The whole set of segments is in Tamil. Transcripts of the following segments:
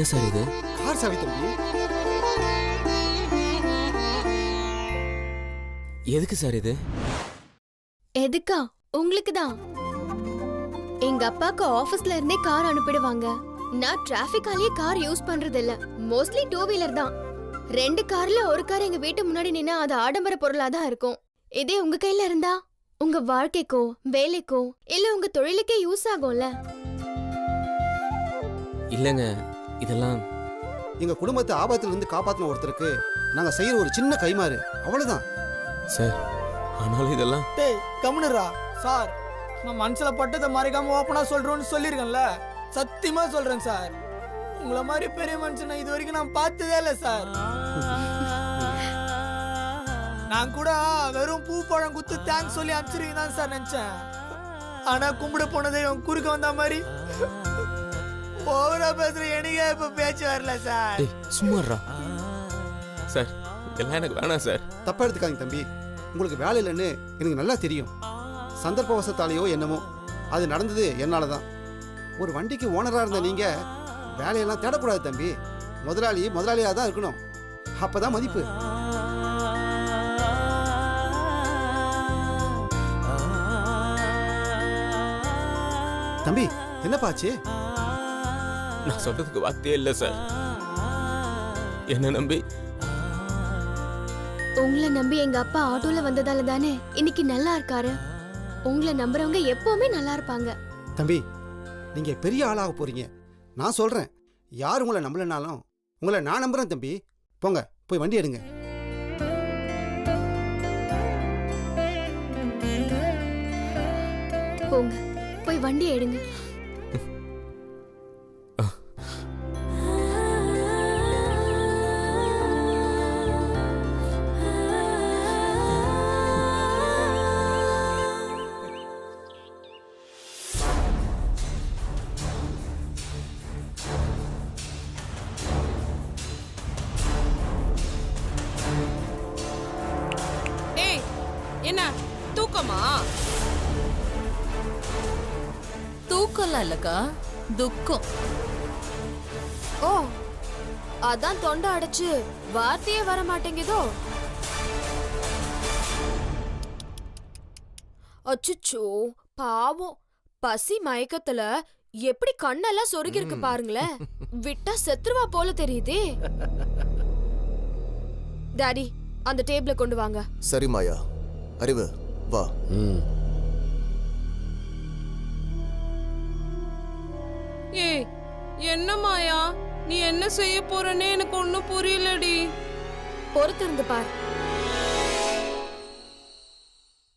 என்ன சார் இது? கார் சாவி தம்பி. எதுக்கு சார் இது? எதுக்கா? உங்களுக்கு தான். எங்க அப்பாக்கு ஆபீஸ்ல இருந்தே கார் அனுப்பிடுவாங்க. நான் டிராபிக்காலேயே கார் யூஸ் பண்றது இல்ல. மோஸ்ட்லி டூ வீலர் தான். 2 கார்ல ஒரு கார் எங்க வீட்டு முன்னாடி நின்னா அது ஆடம்பர பொருளா தான் இருக்கும். இதே உங்க கையில இருந்தா உங்க வாழ்க்கைக்கோ வேலைக்கோ இல்ல உங்க தொழிலுக்கே யூஸ் ஆகும்ல. இல்லங்க, இதெல்லாம் எங்க குடும்பத்தை ஆபத்துல இருந்து காப்பாத்தின ஒருத்தருக்கு நாங்க செய்யற ஒரு சின்ன கைமாறு, அவ்வளவுதான் சார். ஆனாலும் இதெல்லாம் டேய் கம்முனுரா சார். நான் மனசுல பட்டதை மறைக்காம ஓப்பனா சொல்றோன்னு சொல்லிருக்கேன்ல. சத்தியமா சொல்றேன் சார், உங்களை மாதிரி பெரிய மனுஷனை இது வரைக்கும் நான் பார்த்ததே இல்லை சார். நான் கூட வெறும் பூ பழம் குத்து தேங்க்ஸ் சொல்லி அனுப்பிச்சிருக்கீங்க தான் சார் நினைச்சேன். ஆனா கும்பிட போனதே இவன் குறுக்க வந்த மாதிரி ஓவரா பேசுற எனக்கே இப்ப பேச்சு வரல சார். சும்மாறா சார். இதெல்லாம் எனக்கு வேணாம் சார். தப்பா எடுத்துக்காதீங்க தம்பி. உங்களுக்கு வேலை இல்லைன்னு எனக்கு நல்லா தெரியும். சந்தர்ப்பவசத்தாலேயோ என்னமோ அது நடந்தது என்னாலதான். ஒரு வண்டிக்கு ஓனரா இருந்த நீங்க வேலையெல்லாம் தேடக்கூடாது தம்பி. முதலாளி முதலாளியா தான் இருக்கணும். அப்பதான் மதிப்பு. தம்பி என்னப்பாச்சு? நான் சொல்றதுக்கு வார்த்தையே இல்லை சார். என்ன நம்பி உங்களை நம்பி எங்க அப்பா ஆட்டோல வந்ததால தானே இன்னைக்கு நல்லா இருக்காரு. உங்களை நம்புறவங்க எப்பவுமே நல்லா இருப்பாங்க. தம்பி நீங்க பெரிய ஆளாக போறீங்க. நான் சொல்றேன், யார் உங்களை நம்பலனாலும் உங்களை நான் நம்புறேன் தம்பி. போங்க, போய் வண்டி எடுங்க. போங்க, போய் வண்டி எடுங்க. என்ன தூக்கமா? தூக்கம்லாம் இல்லக்கா, துக்கம். ஓ, அதான் தொண்டை அடைச்சு வார்த்தையே வர மாட்டேங்குதோ. அச்சுச்சோ பாவம், பசி மயக்கத்துல எப்படி கண்ணெல்லாம் சொருகி இருக்கு பாருங்களேன். விட்டா செத்துருவா போல தெரியுதே. டாடி, அந்த டேபிள கொண்டு வாங்க. சரி மாயா. அறிவு வா. ஏய் என்ன மாயா, நீ என்ன செய்ய போறனே எனக்கு ஒண்ணும் புரியலடி. பொறுத்திருந்து பார்.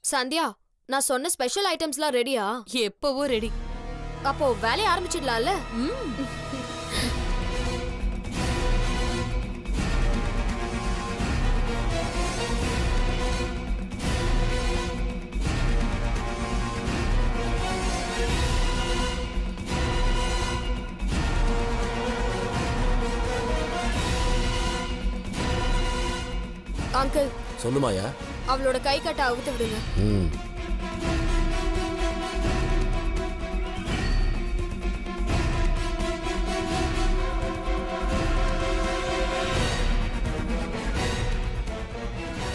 சந்தியா, நான் சொன்ன ஸ்பெஷல் ஐட்டம்ஸ்லாம் ரெடியா? எப்பவோ ரெடி. அப்போ வேலைய ஆரம்பிச்சிடலாம்ல? அங்கிள் சொல்லுமாயா. அவளோட கை கட்ட அவுத்து விடுங்க.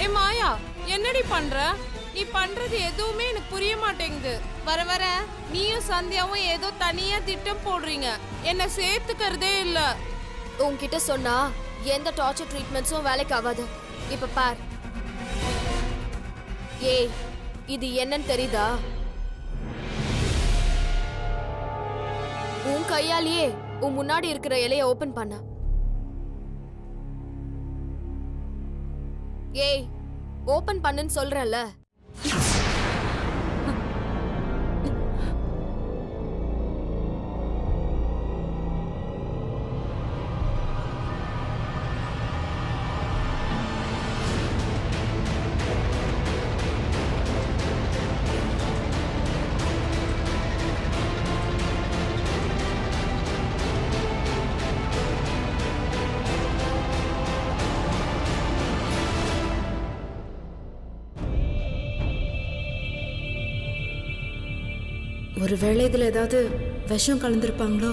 ஏ மாயா, என்னடி பண்ற? நீ பண்றது எதுவுமே எனக்கு புரிய மாட்டேங்குது. வர வர நீயும் சந்தியாவும் ஏதோ தனியா திட்டம் போடுறீங்க. என்ன சேர்த்துக்கிறதே இல்ல. உன்கிட்ட சொன்னா எந்த டார்ச்சர் ட்ரீட்மெண்ட்ஸும் வேலைக்கு ஆகாது. இப்ப பார். ஏய், இது என்னன்னு தெரியுதா? உன் கையாலேயே உன் முன்னாடி இருக்கிற இலைய ஓபன் பண்ண. ஏய், ஓபன் பண்ணுன்னு சொல்றேன்ல. ஒருவேளை இதுல ஏதாவது விஷம் கலந்துருப்பாங்களோ?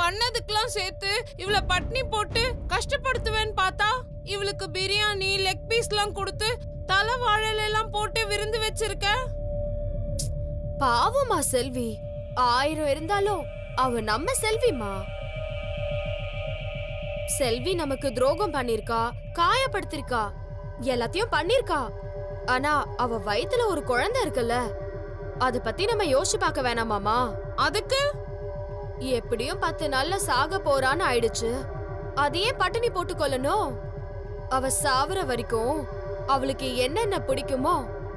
பண்ணதுக்கெல்லாம் சேர்த்து இவள பட்னி போட்டு கஷ்டப்படுத்துவேன்னு பார்த்தா இவளுக்கு பிரியாணி லெக் பீஸ்லாம் கொடுத்து தலை வாழல எல்லாம் போட்டு விருந்து வச்சிருக்க. பாவமா செல்வி, 1000 இருந்தாலும் அவ நம்ம செல்விமா. செல்வி நமக்கு துரோகம் பண்ணிருக்கா, காயப்படுத்திருக்கா, எல்லாத்தையும் பண்ணிருக்கா. ஆனா அவ வயித்துல ஒரு குழந்தை இருக்குல்ல, அத பத்தி நம்ம யோசிச்சு பார்க்க வேணாமாமா? அதுக்கு எப்படியும் 10 நாள்ல சாக போறான்னு ஆயிடுச்சு. அதையே பட்டினி போட்டு கொல்லணும். அவ சாவற வரைக்கும் அவளுக்கு என்னென்ன பிடிக்குமோ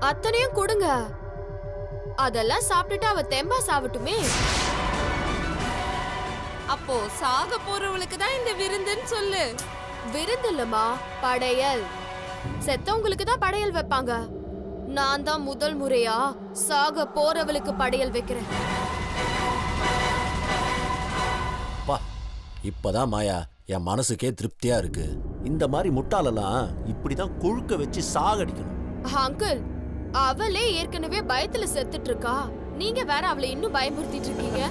அத்தனையும் கொடுங்க. அதெல்லாம் சாப்பிட்டுட்டு அவ தெம்பா சாவட்டுமே. அப்போ சாக போறவளுக்கு தான் இந்த விருந்துன்னு சொல்லு. விருந்து இல்லம்மா, படையல். செத்தவங்களுக்கு தான் படையல் வைப்பாங்க. நான் தான் முதல் முறையா சாக போறவளுக்கு படையல் வைக்கிறேன். பா, இப்பதான் மாயா என் மனசுக்கே திருப்தியா இருக்கு. இந்த மாதிரி முட்டாளெல்லாம் இப்படிதான் கொழுக்க வச்சு சாகடிக்கணும். அங்கிள், அவளே ஏற்கனவே பயத்துல செத்துட்டு இருக்கா. நீங்க வேற அவளை இன்னும் பயமுறுத்திட்டு இருக்கீங்க.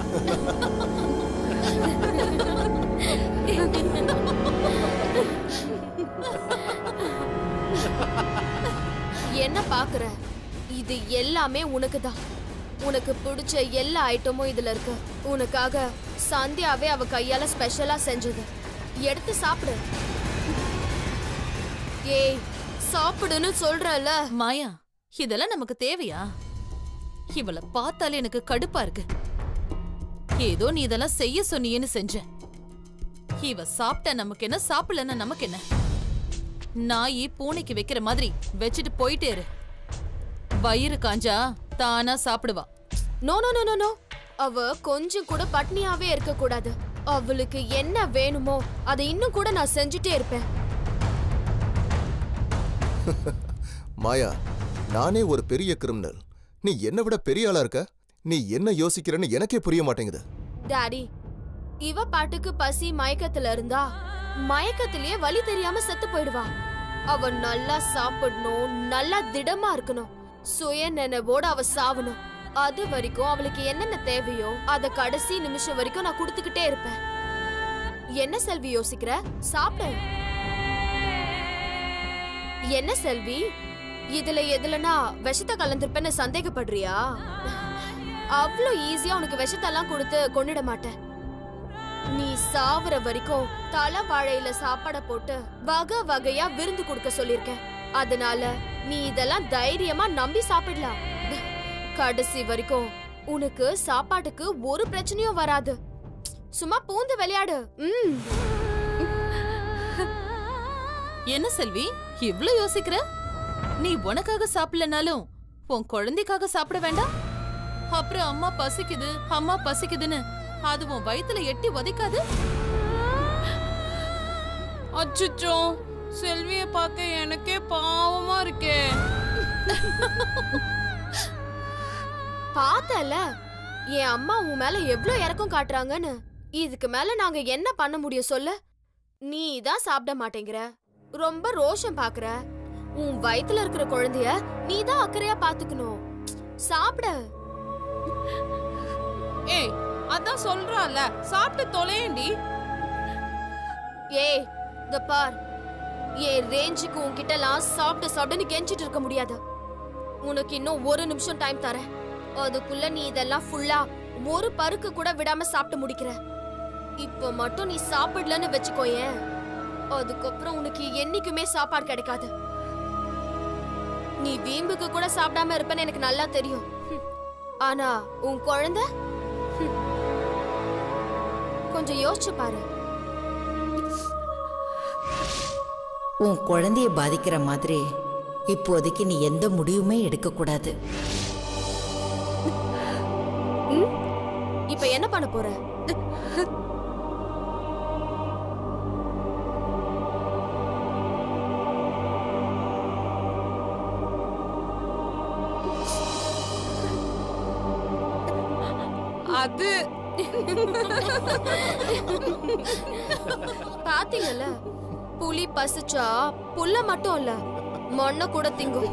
என்ன பாக்குற? இது எல்லாமே உனக்கு தான். உனக்கு பிடிச்ச எல்லா ஐட்டமும் இதுல இருக்கு. உனக்காக சந்தியாவே அவ கையால ஸ்பெஷலா செஞ்சது. எடுத்து சாப்பிடு. ஏய், சாப்பிடுன்னு சொல்றல. மாயா, இதெல்லாம் நமக்கு தேவையா? இவளை பார்த்தாலே எனக்கு கடுப்பா இருக்கு. ஏதோ நீ இதெல்லாம் செய்ய சொன்னியேன்னு செஞ்சேன். இவ சாப்பிட்ட நமக்கு என்ன, சாப்பிடலன்னா நமக்கு என்ன? நாயி பூனைக்கு வைக்கிற மாதிரி வச்சுட்டு போயிட்டே இரு. வயிறு காஞ்சா தானா சாப்பிடுவா. No no no no no. அவ கொஞ்சம் கூட பட்னியாவே இருக்க கூடாது. அவளுக்கு என்ன வேணுமோ அதை இன்னும் கூட நான் செஞ்சுட்டே இருப்பேன். மாயா, நானே ஒரு பெரிய கிரிமினல். நீ என்னை விட பெரிய ஆளா இருக்க. நீ என்ன யோசிக்கிறன்னு எனக்கே புரிய மாட்டேங்குது. டாடி, இவ பாட்டுக்கு பசி மயக்கத்துல இருந்தா மயக்கத்திலேயே வலி தெரியாம செத்து போயிடுவா. அவ நல்லா சாப்பிடணும், நல்லா திடமா இருக்கணும், சுய நினைவோட அவ சாவணும். அது வரைக்கும் அவளுக்கு என்னென்ன தேவையோ அத கடைசி நிமிஷம் வரைக்கும் நான் கொடுத்துக்கிட்டே இருப்பேன். என்ன செல்வி யோசிக்கிற? சாப்பிடு. என்ன செல்வி, இதுல எதுலனா விஷத்தை கலந்திருப்பேன்னு சந்தேகப்படுறியா? அவ்வளோ ஈஸியா உனக்கு விஷத்தெல்லாம் கொடுத்து கொன்னிட மாட்டேன். நீ சாவற வரைக்கும் தலை வாழையில சாப்பாட போட்டு வகை வகையா விருந்து கொடுக்க சொல்லிருக்கேன். அதனால நீ இதெல்லாம் தைரியமா நம்பி சாப்பிடலாம். கடைசி வரைக்கும் உனக்கு சாப்பாட்டுக்கு ஒரு பிரச்சனையும் வராது. சும்மா பூந்து விளையாடு. என்ன செல்வி, இவ்ளோ யோசிக்கிற? நீ உனக்காக சாப்பிடலனாலும் உன் குழந்தைக்காக சாப்பிட வேண்டாம்? அப்புறம் அம்மா பசிக்குது, அம்மா பசிக்குதுன்னு அது உன் வயித்துல எட்டி உதைக்காது? அச்சுச்சோ, செல்விய பார்க்க எனக்கே பாவமா இருக்கே. பார்த்தல, என் அம்மா உன் மேல எவ்ளோ இறக்கம் காட்டுறாங்கன்னு. இதுக்கு மேல நாங்க என்ன பண்ண முடியும் சொல்லு? நீ தான் சாப்பிட மாட்டேங்கிற, ரொம்ப ரோஷம் பாக்குற. உன் வயித்துல இருக்கிற குழந்தைய நீ தான் அக்கறையா பாத்துக்கணும். சாப்பிட. ஏய், அதான் சொல்றால, சாப்பிட்டு தொலையண்டி. ஏய், இந்த பார், என் ரேஞ்சுக்கு உன்கிட்டலாம் சாப்பிட்டு கெஞ்சிட்டு இருக்க முடியாது. உனக்கு இன்னும் 1 நிமிஷம் டைம் தரேன். அதுக்குள்ள நீ இதெல்லாம் ஃபுல்லா ஒரு பருக்கு கூட விடாம சாப்பிட்டு முடிக்கிற. இப்ப மட்டும் நீ சாப்பிடலன்னு வச்சுக்கோயேன், அதுக்கப்புறம் உனக்கு என்னைக்குமே சாப்பாடு கிடைக்காது. நீ வீம்புக்கு கூட சாப்பிடாம இருப்பேன்னு எனக்கு நல்லா தெரியும். ஆனா உன் குழந்தை கொஞ்சம் யோசிச்சு பாரு. உன் குழந்தைய பாதிக்கிற மாதிரி இப்போதைக்கு நீ எந்த முடிவுமே எடுக்க கூடாது. இப்ப என்ன பண்ண போற? அது பாத்தீங்கல்ல, புலி பசிச்சா புல்ல மட்டும் இல்ல மண்ண கூட திங்கும்.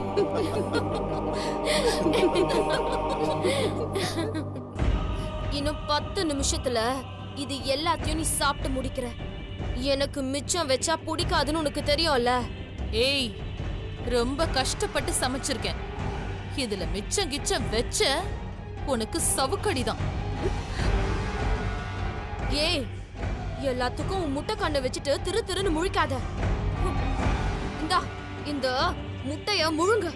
இன்னும் 10 நிமிஷத்துல இது எல்லாத்தையும் நீ சாப்பிட்டு முடிக்கிற. எனக்கு மிச்சம் வச்சா பிடிக்காதுன்னு உனக்கு தெரியும்ல. ஏய், ரொம்ப கஷ்டப்பட்டு சமைச்சிருக்கேன். இதுல மிச்சம் கிச்சம் வச்ச உனக்கு சவுக்கடிதான். ஏய், எல்லாத்துக்கும் உன் முட்டை கண்ணை வச்சுட்டு திரு திருன்னு முழிக்காத. இந்தா இந்த முட்டைய முழுங்க.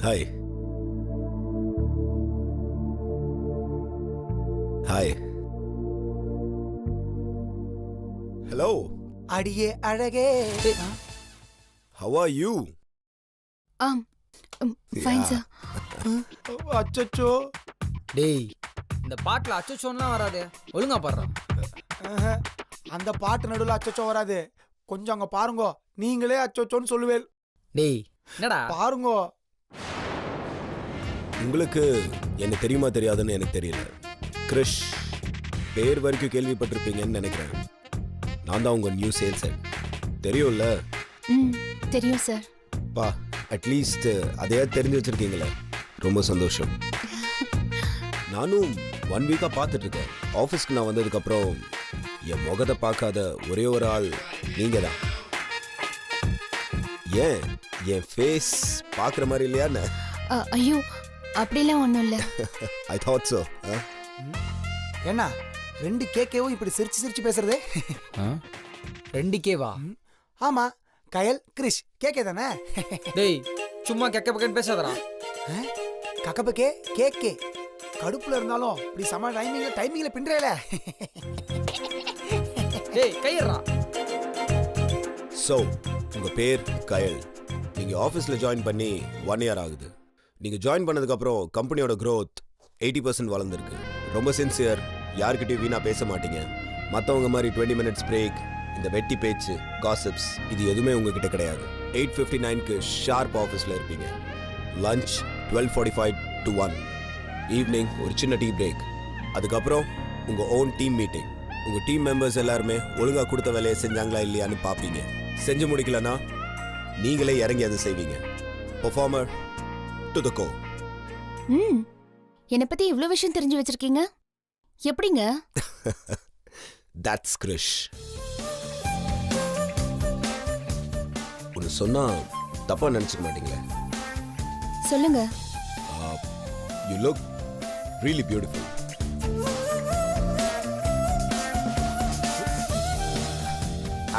ஹாய். ஹாய். ஹலோ. அடியே அழகே. How are you? Fine sir. அச்சச்சோ. டேய், இந்த பாட்டுல அச்சோச்சோன்லாம் வராதே, ஒழுங்கா பாடுறான். அந்த பாட்டு நடுவில் அச்சச்சோ வராது. கொஞ்சம் அங்க பாருங்கோ, நீங்களே அச்சோச்சோன்னு சொல்லுவேல். டேய், என்னடா பாருங்கோ. உங்களுக்கு என்ன தெரியுமா தெரியாதுன்னு எனக்கு தெரியல. கிரிஷ் பேர் வரைக்கும் கேள்விப்பட்டிருப்பீங்கன்னு நினைக்கிறேன். நான் தான் உங்க நியூ சேல்ஸ் ஹெட். தெரியும்ல? தெரியும் சார். பா, அட்லீஸ்ட் அதையா தெரிஞ்சு வச்சிருக்கீங்களே, ரொம்ப சந்தோஷம். நானும் 1 வீக்கா பார்த்துட்டு இருக்கேன். ஆஃபீஸ்க்கு நான் வந்ததுக்கப்புறம் என் முகத்தை பார்க்காத ஒரே ஒரு ஆள் நீங்க தான். ஏன் என் ஃபேஸ் பார்க்குற மாதிரி இல்லையான்னு? ஐயோ, அப்படிலாம் ஒன்றும் இல்லை. I thought so. என்ன 2 கேக்கேவும் இப்படி சிரிச்சு சிரிச்சு பேசுறதே? 2K வா? ஆமா, கயல் கிரிஷ் கேக்கே தானே? டேய், சும்மா கெக்க பக்கன்னு பேசாதடா. கக்கப்பக்கே கேக்கே. கடுப்புல இருந்தாலும் இப்படி சம டைமிங்ல பின்றேல. டேய், கையறா. ஸோ உங்கள் பேர் கயல். நீங்கள் ஆஃபீஸில் ஜாயின் பண்ணி 1 இயர் ஆகுது. நீங்கள் ஜாயின் பண்ணதுக்கப்புறம் கம்பெனியோட க்ரோத் 80% வளர்ந்துருக்கு. ரொம்ப சின்சியர், யார்கிட்டயும் வீணாக பேச மாட்டீங்க. மற்றவங்க மாதிரி 20 மினிட்ஸ் பிரேக், இந்த வெட்டி பேச்சு, காசிப்ஸ் இது எதுவுமே உங்ககிட்ட கிடையாது. 8:59க்கு ஷார்ப் ஆஃபீஸில் இருப்பீங்க. Lunch 12:45 to 1. ஈவினிங் ஒரு சின்ன டீ பிரேக். அதுக்கப்புறம் உங்கள் ஓன் டீம் மீட்டிங். உங்கள் டீம் மெம்பர்ஸ் எல்லாருமே ஒழுங்காக கொடுத்த வேலையை செஞ்சாங்களா இல்லையான்னு பார்ப்பீங்க. செஞ்சு முடிக்கலன்னா நீங்களே இறங்கி அதை செய்வீங்க. Performer to the core. என்னை பத்தி இவ்வளவு விஷயம் தெரிஞ்சு வச்சிருக்கீங்க, எப்படிங்க? தட்ஸ் கிரிஷ். ஒன்று சொன்னா தப்பா நினைச்சுக்க மாட்டீங்களே? சொல்லுங்க. You look really beautiful.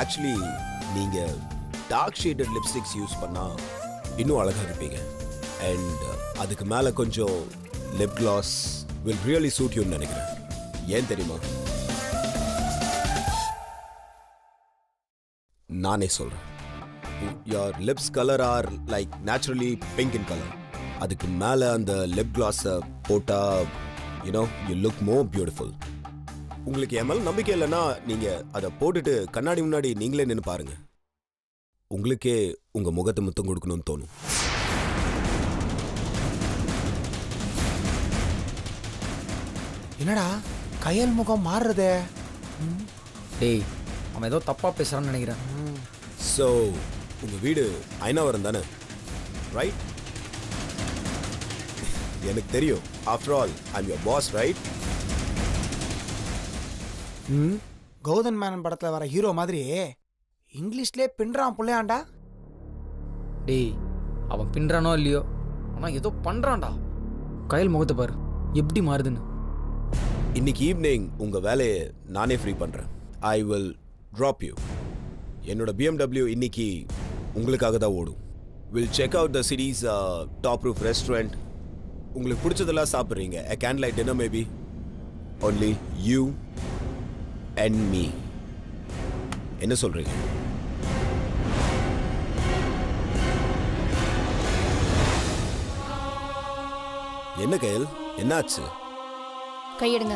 Actually நீங்க டார்க் ஷேடட் லிப்ஸ்டிக்ஸ் யூஸ் பண்ணா இன்னும் அழகா இருப்பீங்க. அண்ட் அதுக்கு மேல கொஞ்சம் lip gloss will really suit யூன்னு நினைக்கிறேன். ஏன் தெரியுமா? நானே சொல்றேன். your lips color are like naturally pink in color. அதுக்கு மேல அந்த லிப் கிளாஸ் போட்டா you look more beautiful. உங்களுக்கு என் மேல நம்பிக்கை இல்லைன்னா நீங்க அதை போட்டுட்டு கண்ணாடி முன்னாடி நீங்களே நின்று பாருங்க. உங்களுக்கே உங்க முகத்தை முத்தம் கொடுக்கணும்னு தோணும். என்னடா கயல் முகம் மாறுறதே? டேய், அவன் ஏதோ தப்பா பேசுறான்னு நினைக்கிறேன். ஸோ உங்க வீடு ஐநாவரம் தானே, ரைட்? எனக்கு தெரியும். After all I am your boss, right? Gautham Menon படத்துல வர ஹீரோ மாதிரி இங்கிலீஷ்லே பின்றான் புள்ளையாண்டா. டேய், அவன் பின்றானோ இல்லையோ, ஆனா ஏதோ பண்றான்டா. கயல் முகத்தை பாரு எப்படி மாறுதுன்னு. இன்னைக்கு ஈவினிங் உங்க வேலையை நானே ஃப்ரீ பண்றேன். I will drop you. என்னோட BMW இன்னைக்கு உங்களுக்காக தான் ஓடும். Will check out the cities top roof restaurant. உங்களுக்கு பிடிச்சதெல்லாம் சாப்பிட்றீங்க. a candlelight dinner maybe. only you and me. என்ன சொல்றீங்க? என்ன கயல், என்னாச்சு? கையெடுங்க.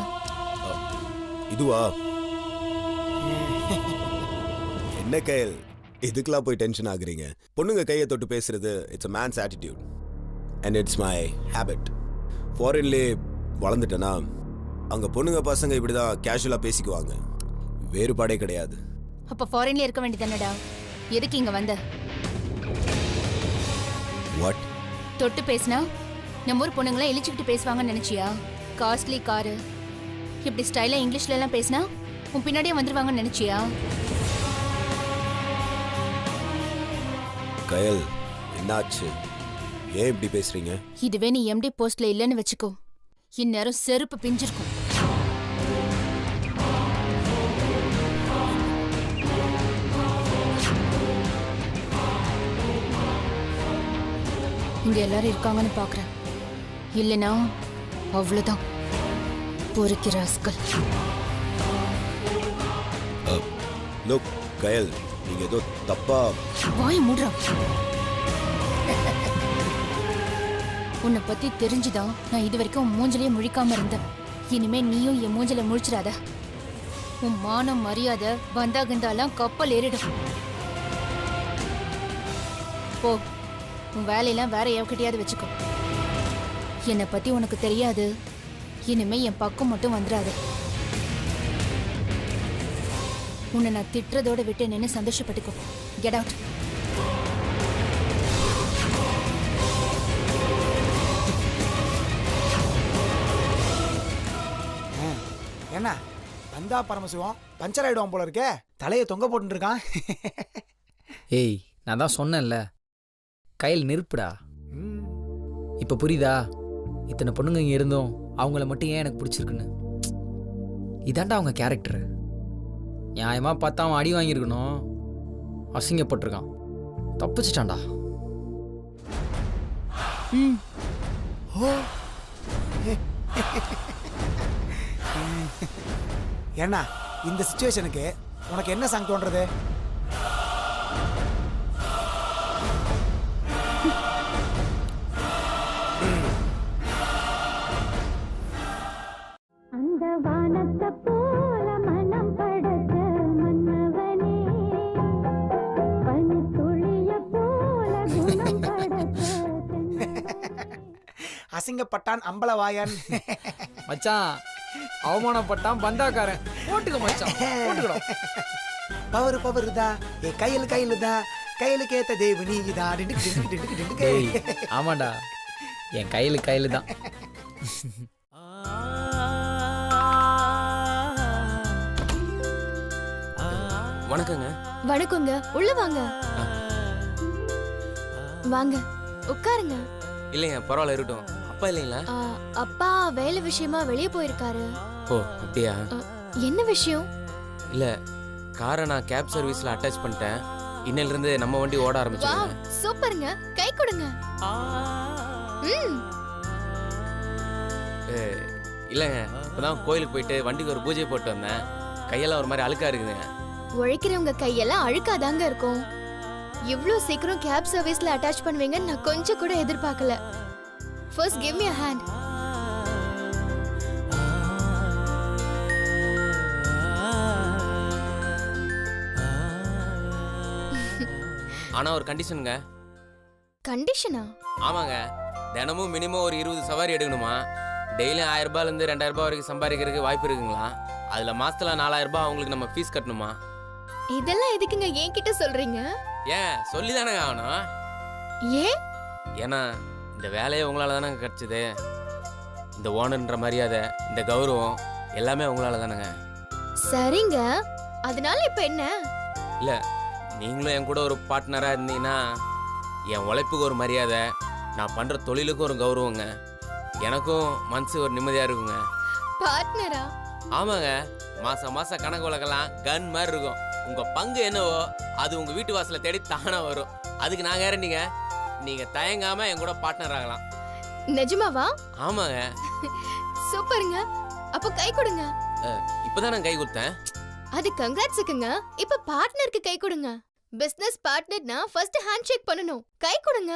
இதுவா? என்ன கையல், இதுக்கெல்லாம் போய் டென்ஷன் ஆகுறீங்க? பொண்ணுங்க கையை தொட்டு பேசுறது it's a man's attitude and it's my habit. ஃபாரின்லே வளர்ந்துட்டேனா அங்க பொண்ணுங்க பசங்க இப்படிதான் கேஷுவலா பேசிக்குவாங்க, வேறுபாடே கிடையாது. அப்ப ஃபாரின்ல இருக்க வேண்டியதானடா, எதுக்கு இங்க வந்த? வாட்? தொட்டு பேசினா நம்ம ஊர் பொண்ணுங்களாம் இழிச்சுக்கிட்டு பேசுவாங்கன்னு நினைச்சியா? காஸ்ட்லி காரு இப்படி ஸ்டைலா இங்கிலீஷ்ல எல்லாம் பேசினா உன் பின்னாடியே வந்துருவாங்கன்னு நினைச்சியா? கயல், என்னாச்சு? ஏன் இப்படி பேசுறீங்க? இதுவே நீ எம்டி போஸ்ட்ல இல்லைன்னு வச்சுக்கோ, இந்நேரம் செருப்பு பிஞ்சிருக்கும். இங்க எல்லாரும் இருக்காங்கன்னு பாக்குறேன், இல்லைனா அவ்வளவுதான். பொறுக்கிற அஸ்கல். லுக் கயல், நீங்க ஏதோ தப்பா. வாய மூடுறா. உன்னை பத்தி தெரிஞ்சுதான் நான் இது வரைக்கும் உன் மூஞ்சிலேயே முழிக்காம இருந்தேன். இனிமே நீயும் என் மூஞ்சில முழிச்சிடாத. உன் மானம் மரியாதை பந்தா கந்தாலாம் கப்பல் ஏறிடும். போ, உன் வேலையெல்லாம் வேற எவகிட்டயாவது வச்சுக்கோ. என்னை பத்தி உனக்கு தெரியாது, இனிமே என் பக்கம் மட்டும் வந்துடாது. உன்னை நான் திட்டுறதோட விட்டு நின்று சந்தோஷப்பட்டுக்கோ. Get out. என்ன வந்தா பரமசிவம் பஞ்சர் ஆயிடுவான் போல இருக்கே, தலையை தொங்க போட்டு இருக்கான். ஏய், நான் தான் சொன்னேன்ல, கையில் நெருப்புடா. இப்போ புரியுதா? இத்தனை பொண்ணுங்க இங்கே இருந்தோம், அவங்கள மட்டும் ஏன் எனக்கு பிடிச்சிருக்குன்னு. இதாண்டா அவங்க கேரக்டரு. நியாயமாக பார்த்தா அவன் அடி வாங்கியிருக்கணும், அசிங்கப்பட்டிருக்கான், தப்பிச்சிட்டான்டா. என்ன இந்த சிச்சுவேஷனுக்கு உனக்கு என்ன சாங் தோன்றது? அந்த வானத்தை போல மனம் படைத்த மன்னவனே, பனித்துளிய போல குணம் படைத்த அசிங்கப்பட்டான் அம்பலவாயன். மச்சான், அவமானப்பட்டான் பந்தாக்காரன். போட்டுக்க மச்சான், போட்டுக்கடா. பவரு பவரு தான் என் கையில் தான், கையிலுக்கு ஏத்த தேவு நீ தான். ஏய், ஆமாண்டா, என் கையில் தான். வணக்கங்க. வணக்கங்க, உள்ள வாங்க. வாங்க உட்காருங்க. இல்லைங்க, பரவாயில்ல, இருக்கட்டும். அப்பா இல்லைங்களா? அப்பா வேலை விஷயமா வெளியே போயிருக்காரு. ஓ அப்படியா? என்ன விஷயம்? இல்ல, காரை நான் கேப் சர்வீஸ்ல அட்டாச் பண்ணிட்டேன். இன்னையில இருந்து நம்ம வண்டி ஓட ஆரம்பிச்சிருங்க. சூப்பருங்க, கை கொடுங்க. இல்லைங்க, இப்பதான் கோயிலுக்கு போயிட்டு வண்டிக்கு ஒரு பூஜை போட்டு வந்தேன். கையெல்லாம் ஒரு மாதிரி அழுக்கா இருக்குதுங்க. உழைக்கிறவங்க கையெல்லாம் அழுக்காதாங்க இருக்கும். இவ்ளோ சீக்கிரம் கேப் சர்வீஸ்ல அட்டாச் பண்ணுவீங்கன்னு நான் கொஞ்சம் கூட எதிர்பார்க்கல. First give me a hand. ஆனா ஒரு கண்டிஷனுங்க. கண்டிஷனா? ஆமாங்க, தினமும் மினிமம் ஒரு 20 சவாரி எடுக்கணுமா. டெய்லியும் 1000 ரூபாயிலிருந்து 2000 ரூபாய் வரைக்கும் சம்பாதிக்கிறதுக்கு வாய்ப்பு இருக்குங்களா? அதுல மாசத்துல 4000 ரூபாய் அவங்களுக்கு நம்ம ஃபீஸ் கட்டணுமா? இதெல்லாம் எதுக்குங்க என்கிட்ட சொல்றீங்க? ஏன் சொல்லிதானங்க ஆகணும். ஏன்? ஏன்னா இந்த வேலையை உங்களால தானங்க கிடைச்சது. இந்த ஓனர்ன்ற மரியாதை, இந்த கௌரவம் எல்லாமே உங்களால தானங்க. சரிங்க, அதனால இப்ப என்ன? இல்ல, நீங்களும் என் கூட ஒரு பார்ட்னரா இருந்தீங்கன்னா என் உழைப்புக்கு ஒரு மரியாதை, நான் பண்ற தொழிலுக்கு ஒரு கௌரவங்க, எனக்கும் மனசு ஒரு நிம்மதியா இருக்குங்க. பார்ட்னரா? ஆமாங்க, மாசம் மாசம் கணக்கு வழக்கெல்லாம் கன் மாதிரி இருக்கும். உங்க பங்கு என்னவோ அது உங்க வீட்டு வாசல தேடி தானா வரும். அதுக்கு நான் கேரண்டிங்க, நீங்க தயங்காம என் கூட பார்ட்னர் ஆகலாம். நிஜமாவா? ஆமாங்க. சூப்பருங்க, அப்ப கை கொடுங்க. இப்பதான் நான் கை கொடுத்தேன். அது கங்க்ராட்ஸுக்குங்க. இப்ப பார்ட்னருக்கு கை கொடுங்க. பிசினஸ் பார்ட்னர்னா ஃபர்ஸ்ட் ஹேண்ட் ஷேக் பண்ணனும். கை கொடுங்க.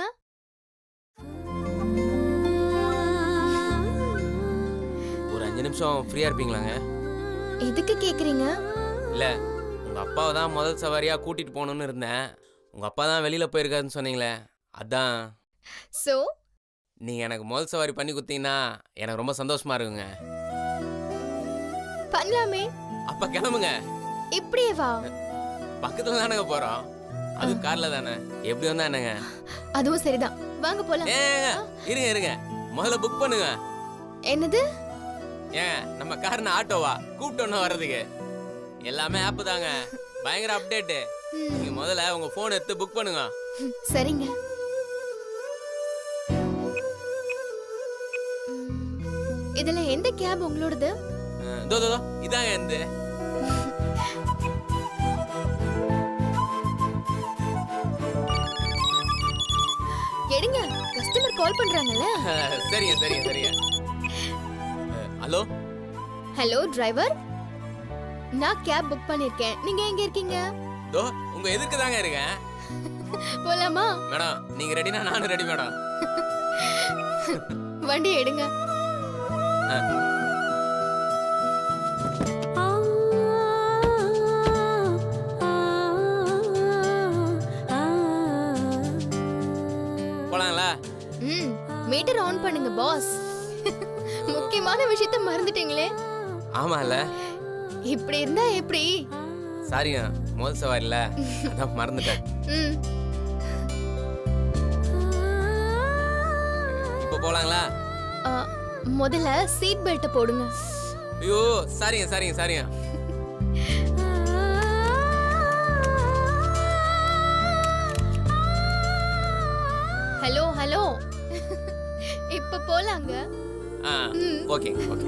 5 நிமிஷம் ஃப்ரீயா இருப்பீங்களாங்க? எதுக்கு கேக்குறீங்க? இல்ல உங்க அப்பாவை தான் முதல் சவாரியா கூட்டிட்டு போகணும்னு இருந்தேன். உங்க அப்பா தான் வெளியில போயிருக்காருன்னு சொன்னீங்களே, அதான். சோ நீங்க எனக்கு முதல் சவாரி பண்ணி கொடுத்தீங்கன்னா எனக்கு ரொம்ப சந்தோஷமா இருக்குங்க. பண்ணலாமே. அப்ப கிளம்புங்க. இப்படியே வா. பக்கத்துல தானங்க போறோம், அது கார்ல தானே, எப்படி வந்தா என்னங்க? அதுவும் சரிதான், வாங்க போலாம். ஏங்க இருங்க இருங்க, முதல்ல புக் பண்ணுங்க. என்னது? ஏங்க நம்ம கார்ன ஆட்டோவா கூப்பிட்டோன்னு வர்றதுக்கு? எல்லாமே ஆப் தாங்க, பயங்கர அப்டேட்டு. நீங்க முதல்ல உங்க போன் எடுத்து புக் பண்ணுங்க. சரிங்க. இதுல எந்த கேப் உங்களோடது? தோ தோ இதாங்க எந்த. எடுங்க, கஸ்டமர் கால் பண்றாங்கல்ல. சரிங்க சரிங்க சரிங்க. ஹலோ ஹலோ டிரைவர், நான் கேப் புக் பண்ணிருக்கேன். நீங்க எங்க இருக்கீங்க? தோ உங்க எதுக்கு தாங்க இருக்கேன். போலாமா? மேடம் நீங்க ரெடினா நானும் ரெடி மேடம். வண்டி எடுங்க. போலாங்களா? மீட்டர் ஆன் பண்ணுங்க பாஸ். முக்கியமான விஷயத்தை மறந்துட்டீங்களே. ஆமால, இப்படி இருந்தா எப்படி? சாரிங்க, முதல் சவாரில அதான் மறந்துட்டேன். இப்போ போலாங்களா? முதல்ல சீட் பெல்ட் போடுங்க. ஐயோ சாரிங்க சாரிங்க சாரிங்க. ஹலோ ஹலோ, இப்ப போலாங்க. Okay okay.